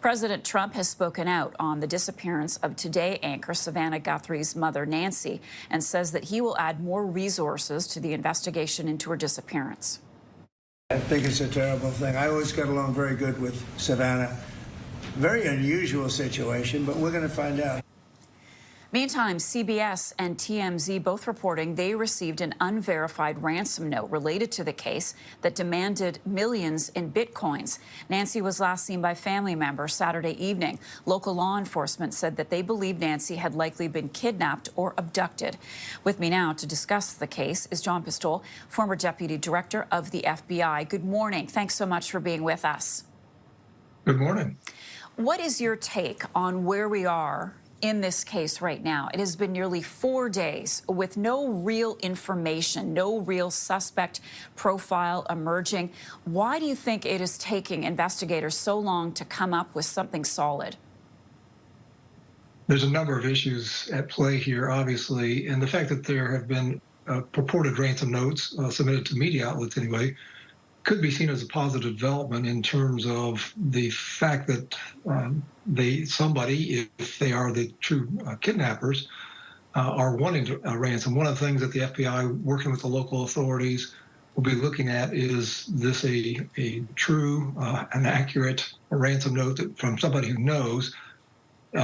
President Trump has spoken out on the disappearance of Today anchor Savannah Guthrie's mother, Nancy, and says that he will add more resources to the investigation into her disappearance. I think it's a terrible thing. I always got along very good with Savannah. Very unusual situation, but we're going to find out. Meantime, CBS and TMZ both reporting they received an unverified ransom note related to the case that demanded millions in bitcoins. Nancy was last seen by family members Saturday evening. Local law enforcement said that they believe Nancy had likely been kidnapped or abducted. With me now to discuss the case is John Pistole, former Deputy Director of the FBI. Good morning. Thanks so much for being with us. Good morning. What is your take on where we are in this case right now? It has been nearly 4 days with no real information, no real suspect profile emerging. Why do you think it is taking investigators so long to come up with something solid? There's a number of issues at play here, obviously, and the fact that there have been purported ransom notes submitted to media outlets anyway could be seen as a positive development in terms of the fact that somebody, if they are the true kidnappers, are wanting a ransom. One of the things that the FBI, working with the local authorities, will be looking at is this a true, an accurate ransom note from somebody who knows.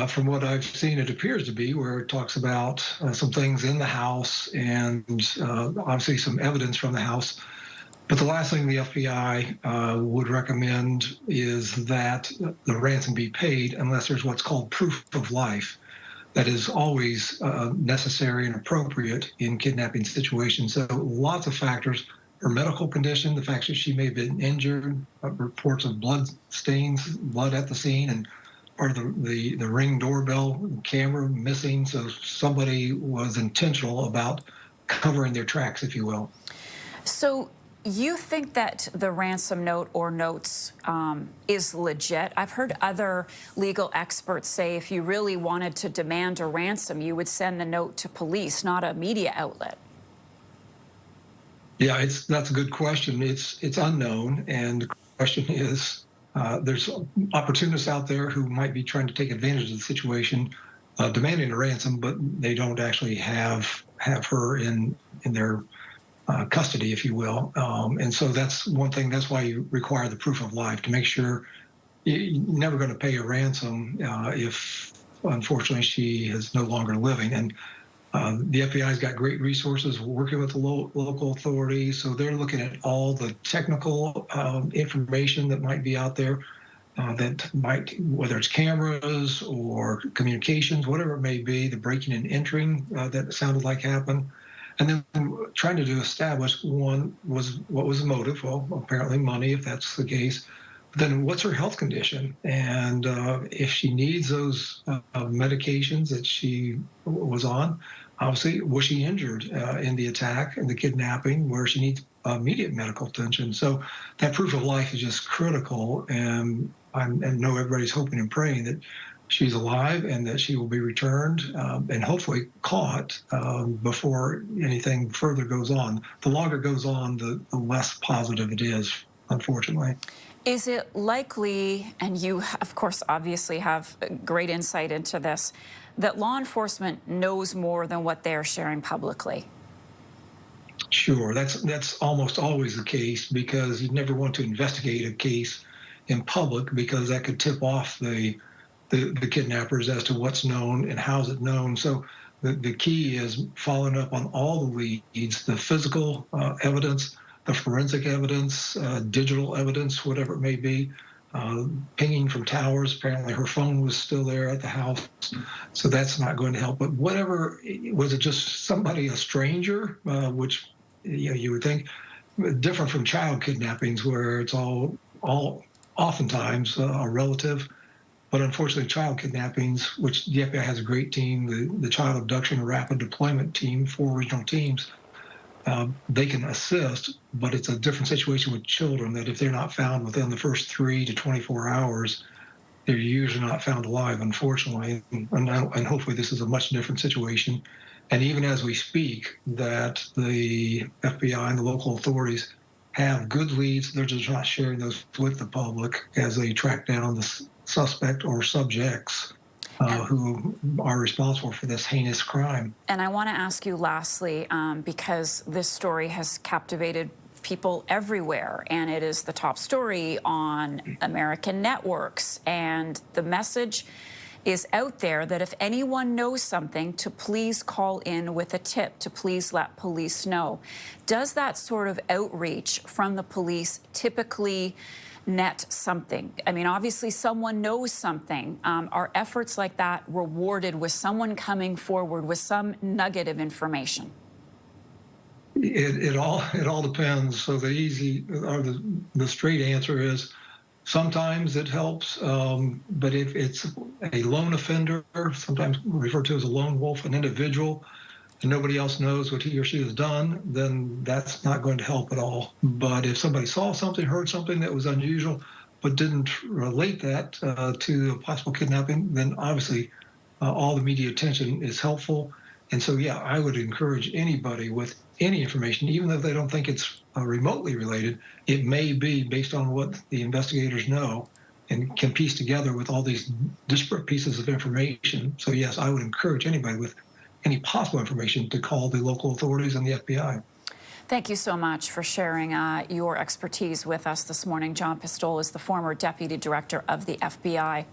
From what I've seen, it appears to be where it talks about some things in the house and obviously some evidence from the house. But the last thing the FBI would recommend is that the ransom be paid unless there's what's called proof of life. That is always necessary and appropriate in kidnapping situations. So lots of factors: her medical condition, the fact that she may have been injured, reports of blood stains, blood at the scene, and part of the Ring doorbell camera missing. So somebody was intentional about covering their tracks, if you will. So you think that the ransom note or notes is legit? I've heard other legal experts say if you really wanted to demand a ransom, you would send the note to police, not a media outlet. Yeah, that's a good question. It's unknown, and the question is, there's opportunists out there who might be trying to take advantage of the situation, demanding a ransom, but they don't actually have her in their custody, if you will. And so that's one thing. That's why you require the proof of life, to make sure you're never going to pay a ransom if, unfortunately, she is no longer living. And the FBI's got great resources working with the local authorities. So they're looking at all the technical information that might be out there, that might, whether it's cameras or communications, whatever it may be, the breaking and entering that sounded like happened. And then trying to establish, what was the motive? Well, apparently money, if that's the case. But then what's her health condition? And if she needs those medications that she was on, obviously, was she injured in the attack and the kidnapping where she needs immediate medical attention? So that proof of life is just critical. And I know everybody's hoping and praying that she's alive and that she will be returned and hopefully caught before anything further goes on. The longer it goes on, the less positive it is, unfortunately. Is it likely, and you, of course, obviously have great insight into this, that law enforcement knows more than what they're sharing publicly? Sure, that's almost always the case, because you never want to investigate a case in public, because that could tip off the kidnappers as to what's known and how's it known. So the key is following up on all the leads, the physical evidence, the forensic evidence, digital evidence, whatever it may be, pinging from towers. Apparently her phone was still there at the house, so that's not going to help. But whatever, was it just somebody, a stranger, which you would think, different from child kidnappings where it's all oftentimes a relative. But unfortunately, child kidnappings, which the FBI has a great team, the Child Abduction Rapid Deployment Team, 4 regional teams, they can assist, but it's a different situation with children, that if they're not found within the first 3 to 24 hours, they're usually not found alive, unfortunately. And hopefully this is a much different situation. And even as we speak, that the FBI and the local authorities have good leads. They're just not sharing those with the public as they track down suspect or subjects who are responsible for this heinous crime. And I want to ask you lastly, because this story has captivated people everywhere, and it is the top story on American networks, and the message is out there that if anyone knows something, to please call in with a tip, to please let police know. Does that sort of outreach from the police typically net something? I mean, obviously someone knows something. Are efforts like that rewarded with someone coming forward with some nugget of information? It all depends. So the easy or the straight answer is sometimes it helps, but if it's a lone offender, sometimes referred to as a lone wolf, an individual, and nobody else knows what he or she has done, then that's not going to help at all. But if somebody saw something, heard something that was unusual, but didn't relate that to a possible kidnapping, then obviously all the media attention is helpful. And so, yeah, I would encourage anybody with any information, even if they don't think it's remotely related, it may be based on what the investigators know and can piece together with all these disparate pieces of information. So, yes, I would encourage anybody with any possible information to call the local authorities and the FBI. Thank you so much for sharing your expertise with us this morning. John Pistole is the former Deputy Director of the FBI.